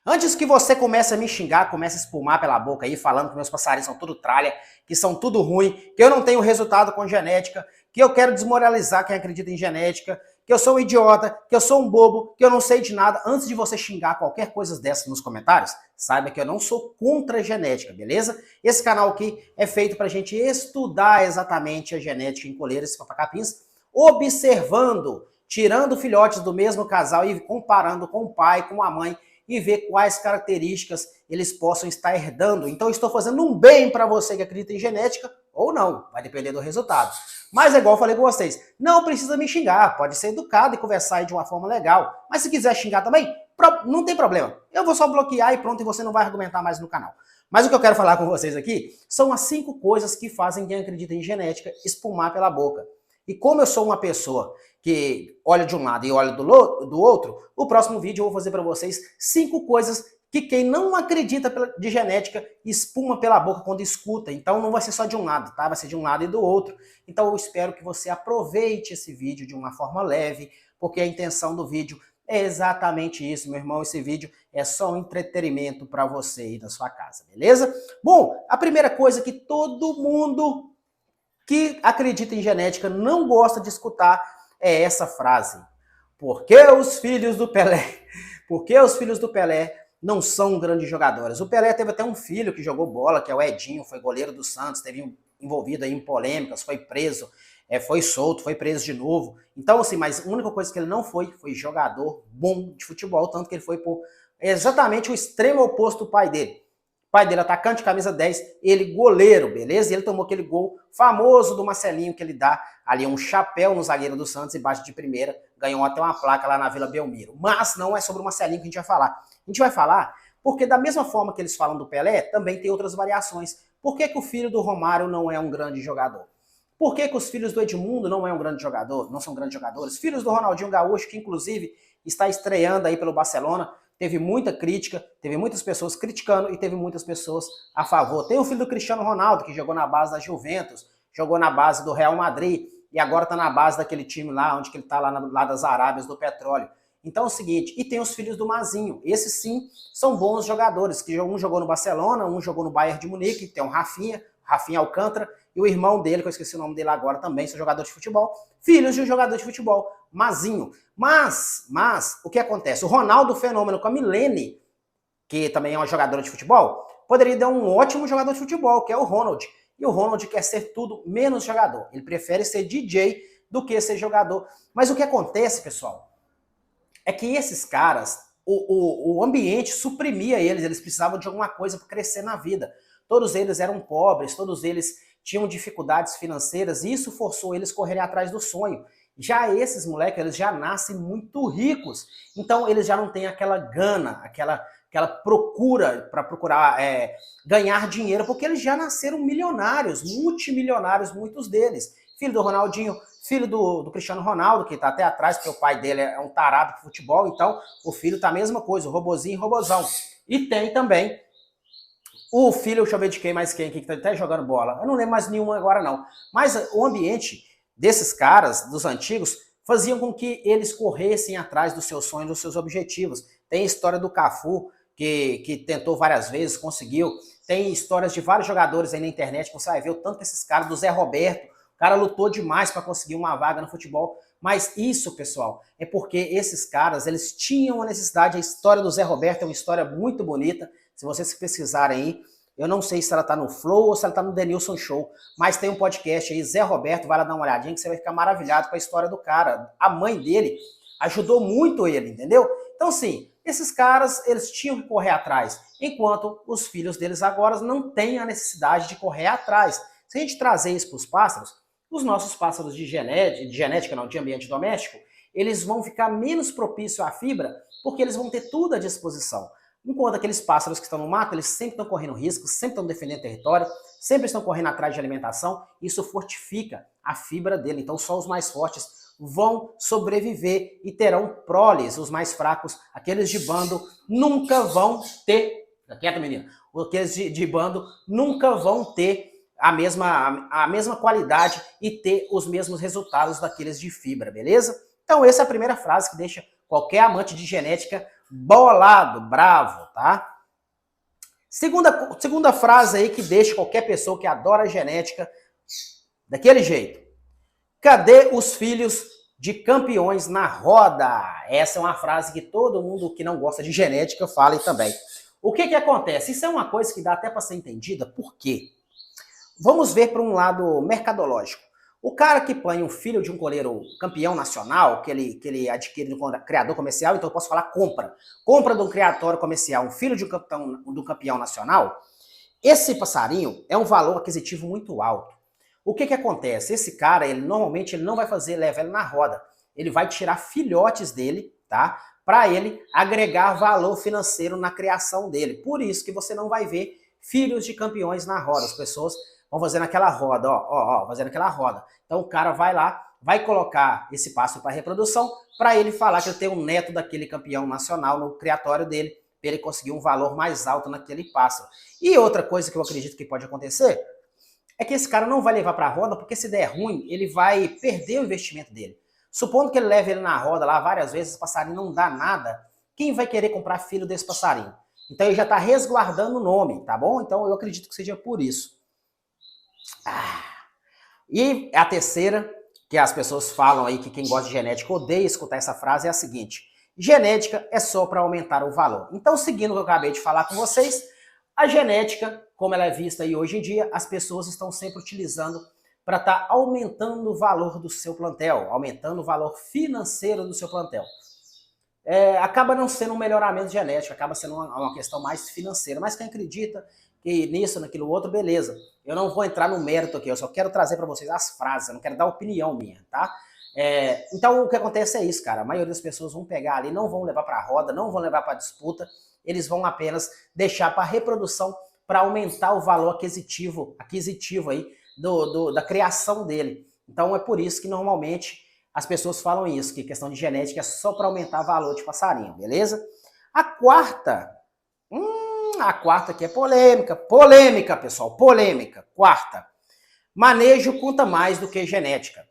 Antes que você comece a me xingar, comece a espumar pela boca aí, falando que meus passarinhos são tudo tralha, que são tudo ruim, que eu não tenho resultado com genética, que eu quero desmoralizar quem acredita em genética, que eu sou um idiota, que eu sou um bobo, que eu não sei de nada. Antes de você xingar qualquer coisa dessas nos comentários, saiba que eu não sou contra a genética, beleza? Esse canal aqui é feito pra gente estudar exatamente a genética em coleiras e papacapins, observando, tirando filhotes do mesmo casal e comparando com o pai, com a mãe, e ver quais características eles possam estar herdando. Então, eu estou fazendo um bem para você que acredita em genética ou não, vai depender do resultado. Mas é igual eu falei com vocês, não precisa me xingar, pode ser educado e conversar aí de uma forma legal. Mas se quiser xingar também, não tem problema. Eu vou só bloquear e pronto, e você não vai argumentar mais no canal. Mas o que eu quero falar com vocês aqui são as 5 coisas que fazem quem acredita em genética espumar pela boca. E como eu sou uma pessoa que olha de um lado e olha do outro, o próximo vídeo eu vou fazer para vocês 5 coisas que quem não acredita de genética espuma pela boca quando escuta. Então não vai ser só de um lado, tá? Vai ser de um lado e do outro. Então eu espero que você aproveite esse vídeo de uma forma leve, porque a intenção do vídeo é exatamente isso, meu irmão. Esse vídeo é só um entretenimento para você aí da sua casa, beleza? Bom, a primeira coisa que todo mundo que acredita em genética não gosta de escutar é essa frase. Por que os filhos do Pelé? Por que os filhos do Pelé não são grandes jogadores? O Pelé teve até um filho que jogou bola, que é o Edinho, foi goleiro do Santos, teve envolvido aí em polêmicas, foi preso, foi solto, foi preso de novo. Então, assim, mas a única coisa que ele não foi jogador bom de futebol, tanto que ele foi por exatamente o extremo oposto do pai dele. Pai dele atacante, camisa 10, ele goleiro, beleza? E ele tomou aquele gol famoso do Marcelinho, que ele dá ali um chapéu no zagueiro do Santos e bate de primeira, ganhou até uma placa lá na Vila Belmiro. Mas não é sobre o Marcelinho que a gente vai falar. A gente vai falar porque da mesma forma que eles falam do Pelé, também tem outras variações. Por que o filho do Romário não é um grande jogador? Por que os filhos do Edmundo não é um grande jogador? Não são grandes jogadores? Filhos do Ronaldinho Gaúcho, que inclusive está estreando aí pelo Barcelona, teve muita crítica, teve muitas pessoas criticando e teve muitas pessoas a favor. Tem o filho do Cristiano Ronaldo, que jogou na base da Juventus, jogou na base do Real Madrid e agora está na base daquele time lá, onde ele está lá das Arábias, do petróleo. Então é o seguinte, e tem os filhos do Mazinho. Esses sim são bons jogadores, que um jogou no Barcelona, um jogou no Bayern de Munique, tem o Rafinha Alcântara, e o irmão dele, que eu esqueci o nome dele agora também, são jogadores de futebol, filhos de um jogador de futebol, Mazinho. Mas, o que acontece? O Ronaldo Fenômeno com a Milene, que também é uma jogadora de futebol, poderia dar um ótimo jogador de futebol, que é o Ronald. E o Ronald quer ser tudo menos jogador. Ele prefere ser DJ do que ser jogador. Mas o que acontece, pessoal, é que esses caras, o ambiente suprimia eles precisavam de alguma coisa para crescer na vida. Todos eles eram pobres, todos eles tinham dificuldades financeiras e isso forçou eles a correrem atrás do sonho. Já esses moleques, eles já nascem muito ricos, então eles já não têm aquela gana, aquela procura para procurar ganhar dinheiro, porque eles já nasceram milionários, multimilionários, muitos deles. Filho do Ronaldinho, filho do Cristiano Ronaldo, que está até atrás, porque o pai dele é um tarado de futebol, então o filho tá a mesma coisa, o robozinho e robozão. E tem também o filho, deixa eu ver de quem mais quem, que tá até jogando bola. Eu não lembro mais nenhum agora não. Mas o ambiente desses caras, dos antigos, faziam com que eles corressem atrás dos seus sonhos, dos seus objetivos. Tem a história do Cafu, que tentou várias vezes, conseguiu. Tem histórias de vários jogadores aí na internet, você vai ver o tanto que esses caras, do Zé Roberto, o cara lutou demais para conseguir uma vaga no futebol. Mas isso, pessoal, é porque esses caras, eles tinham a necessidade. A história do Zé Roberto é uma história muito bonita. Se vocês pesquisarem aí, eu não sei se ela tá no Flow ou se ela tá no Denilson Show, mas tem um podcast aí, Zé Roberto, vai lá dar uma olhadinha que você vai ficar maravilhado com a história do cara. A mãe dele ajudou muito ele, entendeu? Então, assim, esses caras, eles tinham que correr atrás, enquanto os filhos deles agora não têm a necessidade de correr atrás. Se a gente trazer isso para os pássaros, os nossos pássaros de genética não, de ambiente doméstico, eles vão ficar menos propícios à fibra, porque eles vão ter tudo à disposição. Enquanto aqueles pássaros que estão no mato, eles sempre estão correndo risco, sempre estão defendendo território, sempre estão correndo atrás de alimentação, isso fortifica a fibra dele. Então só os mais fortes vão sobreviver e terão proles. Os mais fracos, aqueles de bando, nunca vão ter... Fica quieto, menina. Aqueles de bando nunca vão ter a mesma qualidade e ter os mesmos resultados daqueles de fibra, beleza? Então essa é a primeira frase que deixa qualquer amante de genética bolado, bravo, tá? Segunda frase aí que deixa qualquer pessoa que adora genética daquele jeito. Cadê os filhos de campeões na roda? Essa é uma frase que todo mundo que não gosta de genética fala também. O que acontece? Isso é uma coisa que dá até para ser entendida. Por quê? Vamos ver para um lado mercadológico. O cara que põe um filho de um coleiro campeão nacional, que ele adquire de um criador comercial, então eu posso falar compra. Compra de um criatório comercial, um filho de um campeão nacional, esse passarinho é um valor aquisitivo muito alto. O que acontece? Esse cara, normalmente ele não vai levar ele na roda. Ele vai tirar filhotes dele, tá? Para ele agregar valor financeiro na criação dele. Por isso que você não vai ver filhos de campeões na roda. As pessoas vão fazendo aquela roda, fazendo aquela roda. Então o cara vai lá, vai colocar esse pássaro para reprodução, para ele falar que ele tem um neto daquele campeão nacional no criatório dele, para ele conseguir um valor mais alto naquele pássaro. E outra coisa que eu acredito que pode acontecer é que esse cara não vai levar para a roda, porque se der ruim, ele vai perder o investimento dele. Supondo que ele leve ele na roda lá várias vezes, esse passarinho não dá nada, quem vai querer comprar filho desse passarinho? Então ele já está resguardando o nome, tá bom? Então eu acredito que seja por isso. E a terceira, que as pessoas falam aí, que quem gosta de genética odeia escutar essa frase, é a seguinte: genética é só para aumentar o valor. Então, seguindo o que eu acabei de falar com vocês, a genética, como ela é vista aí hoje em dia, as pessoas estão sempre utilizando para estar aumentando o valor do seu plantel, aumentando o valor financeiro do seu plantel. Acaba não sendo um melhoramento genético, acaba sendo uma questão mais financeira. Mas quem acredita que nisso, naquilo outro, beleza. Eu não vou entrar no mérito aqui, eu só quero trazer para vocês as frases, eu não quero dar opinião minha, tá? Então o que acontece é isso, cara. A maioria das pessoas vão pegar ali, não vão levar para a roda, não vão levar para a disputa, eles vão apenas deixar para reprodução, para aumentar o valor aquisitivo aí da criação dele. Então é por isso que normalmente as pessoas falam isso, que questão de genética é só para aumentar o valor de passarinho, beleza? A quarta aqui é polêmica, pessoal, polêmica. Quarta, manejo conta mais do que genética.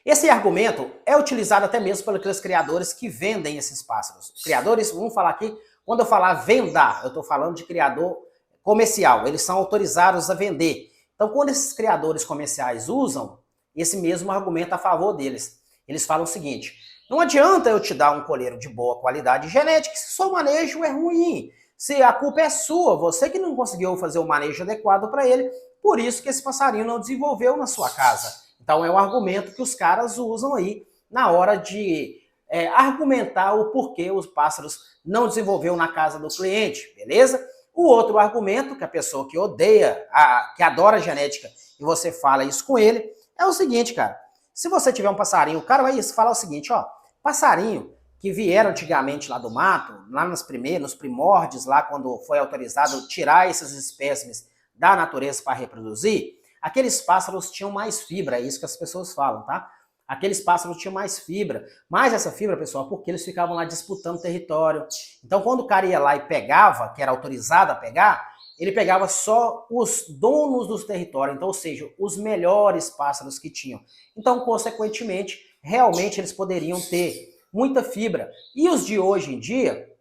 Esse argumento é utilizado até mesmo pelos criadores que vendem esses pássaros. Criadores, vamos falar aqui, quando eu falar venda, eu estou falando de criador comercial, eles são autorizados a vender. Então, quando esses criadores comerciais usam esse mesmo argumento a favor deles, eles falam o seguinte: não adianta eu te dar um coleiro de boa qualidade genética se o seu manejo é ruim. Se a culpa é sua, você que não conseguiu fazer o manejo adequado para ele, por isso que esse passarinho não desenvolveu na sua casa. Então é um argumento que os caras usam aí na hora de argumentar o porquê os pássaros não desenvolveu na casa do cliente, beleza? O outro argumento, que a pessoa que odeia, que adora genética, e você fala isso com ele, é o seguinte, cara. Se você tiver um passarinho, o cara vai falar o seguinte, passarinho que vieram antigamente lá do mato, lá nos primórdios, lá quando foi autorizado tirar esses espécimes da natureza para reproduzir, aqueles pássaros tinham mais fibra, é isso que as pessoas falam, tá? Aqueles pássaros tinham mais fibra. Mais essa fibra, pessoal, porque eles ficavam lá disputando território. Então, quando o cara ia lá e pegava, que era autorizado a pegar, ele pegava só os donos dos territórios, então, ou seja, os melhores pássaros que tinham. Então, consequentemente, realmente eles poderiam ter muita fibra. E os de hoje em dia,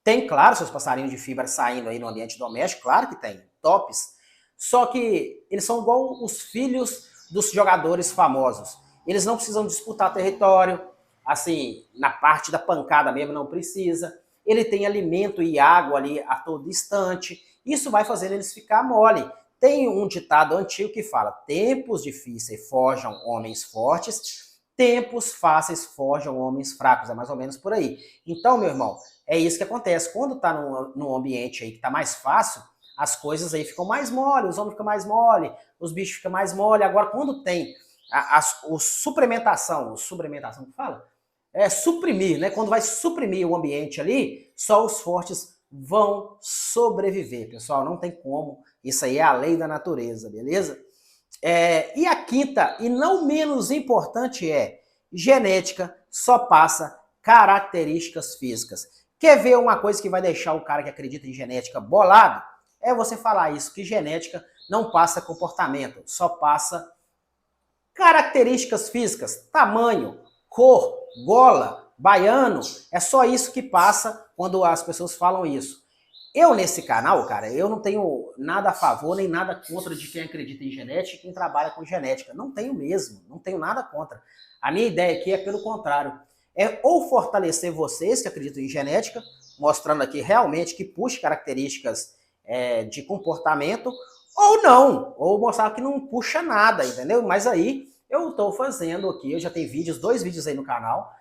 tem, claro, seus passarinhos de fibra saindo aí no ambiente doméstico, claro que tem, tops. Só que eles são igual os filhos dos jogadores famosos. Eles não precisam disputar território, assim, na parte da pancada mesmo não precisa. Ele tem alimento e água ali a todo instante. Isso vai fazendo eles ficar mole. Tem um ditado antigo que fala: tempos difíceis forjam homens fortes, tempos fáceis forjam homens fracos. É mais ou menos por aí. Então, meu irmão, é isso que acontece. Quando está num ambiente aí que está mais fácil, as coisas aí ficam mais mole, os homens ficam mais mole, os bichos ficam mais mole. Agora, quando tem suplementação que fala? Suprimir, né? Quando vai suprimir o ambiente ali, só os fortes vão sobreviver, pessoal. Não tem como. Isso aí é a lei da natureza, beleza? E a quinta, e não menos importante, genética só passa características físicas. Quer ver uma coisa que vai deixar o cara que acredita em genética bolado? É você falar isso, que genética não passa comportamento, só passa características físicas, tamanho, cor, gola, baiano, é só isso que passa quando as pessoas falam isso. Eu, nesse canal, cara, eu não tenho nada a favor nem nada contra de quem acredita em genética e quem trabalha com genética. Não tenho mesmo, não tenho nada contra. A minha ideia aqui é pelo contrário. É ou fortalecer vocês que acreditam em genética, mostrando aqui realmente que puxa características de comportamento, ou não, ou mostrar que não puxa nada, entendeu? Mas aí eu estou fazendo aqui, eu já tenho vídeos, 2 vídeos aí no canal,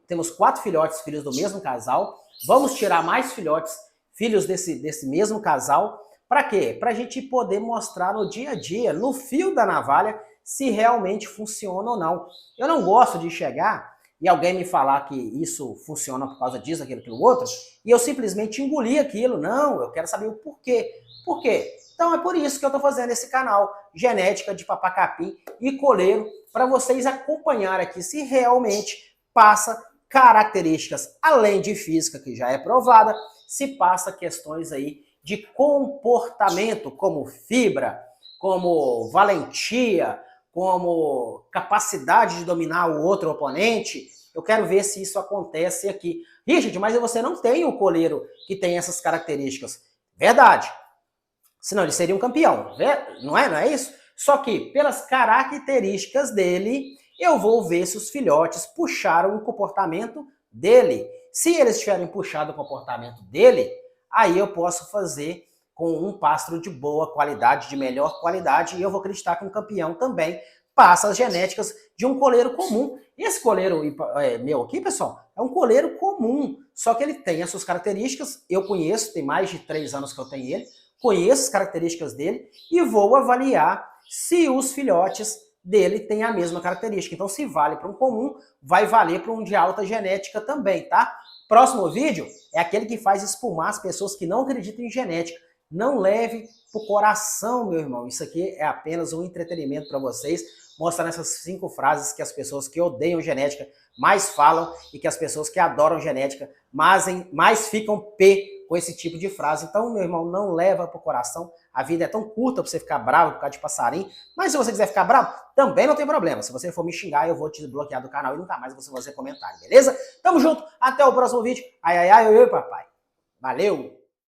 temos 4 filhotes, filhos do mesmo casal, vamos tirar mais filhotes, filhos desse mesmo casal, para quê? Para a gente poder mostrar no dia a dia, no fio da navalha, se realmente funciona ou não. Eu não gosto de chegar e alguém me falar que isso funciona por causa disso, aquilo outro, e eu simplesmente engolir aquilo. Não, eu quero saber o porquê. Por quê? Então é por isso que eu estou fazendo esse canal, Genética de Papacapim e Coleiro, para vocês acompanharem aqui se realmente passa características, além de física, que já é provada, se passa questões aí de comportamento, como fibra, como valentia, como capacidade de dominar o outro oponente. Eu quero ver se isso acontece aqui. Richard, mas você não tem o coleiro que tem essas características. Verdade. Senão ele seria um campeão. Não é isso? Só que, pelas características dele, eu vou ver se os filhotes puxaram o comportamento dele. Se eles tiverem puxado o comportamento dele, aí eu posso fazer com um pastro de boa qualidade, de melhor qualidade, e eu vou acreditar que um campeão também passa as genéticas de um coleiro comum. Esse coleiro meu aqui, pessoal, é um coleiro comum, só que ele tem as suas características, eu conheço, tem mais de 3 anos que eu tenho ele, conheço as características dele e vou avaliar se os filhotes dele têm a mesma característica. Então, se vale para um comum, vai valer para um de alta genética também, tá? Próximo vídeo é aquele que faz espumar as pessoas que não acreditam em genética. Não leve pro coração, meu irmão. Isso aqui é apenas um entretenimento para vocês, mostrando essas 5 frases que as pessoas que odeiam genética mais falam e que as pessoas que adoram genética mais ficam pé com esse tipo de frase. Então, meu irmão, não leva pro coração. A vida é tão curta para você ficar bravo por causa de passarinho. Mas se você quiser ficar bravo, também não tem problema. Se você for me xingar, eu vou te desbloquear do canal e nunca mais você fazer comentário, beleza? Tamo junto, até o próximo vídeo. Ai, ai, ai, oi, papai. Valeu!